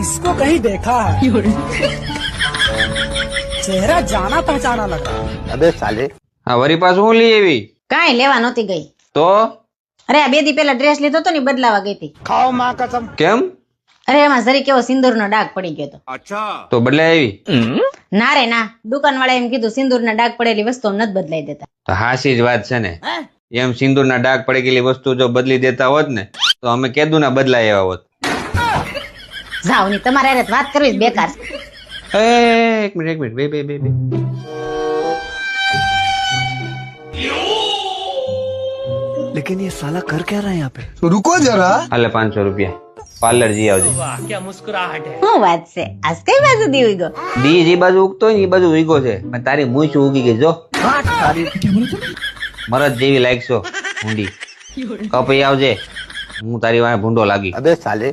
इसको कहीं देखा है चेहरा जाना पहचाना लग रहा है। अबे साले હા વરી પાછું હું લઈ આવી કાંઈ લેવા નહોતી ગઈ. તો અરે આ 2 દી પહેલા ડ્રેસ લીધો તો ને બદલાવા ગઈ હતી. खाओ माँ कसम। કેમ અરે એમાં જરી કેવો સિંદૂરનો ડાઘ પડી ગયો હતો. તો બદલાઈ આવી ના રે ના, દુકાન વાળા એમ કીધું સિંદૂરના ડાઘ પડેલી વસ્તુ નથી બદલાઈ દેતા. તો હાસી જ વાત છે ને. એમ સિંદૂરના ડાઘ પડી ગયેલી વસ્તુ જો બદલી દેતા હોત ને તો અમે કેદું ના બદલાય એવા હોત. જાવ ની તમારે હારે વાત કરવી જ બેકાર છે. એક મિનિટ બે लेकिन ये साला कर क्या रहा है यहाँ पे? रुको जरा। હાલે 500 રૂપિયા પાર્લર જી આવજે. શું વાત છે? આજ કઈ બાજુ દી ઉઈ ગયો? દી જે બાજુ ઉગતો હોય ને એ બાજુ ઉગો છે પણ તારી મૂછ ઉગી ગઈ જો. મરદ જેવી લાગશો ઊંડી કપઈ આવજે હું તારી વાંહે ભૂંડો લાગી. अबे साले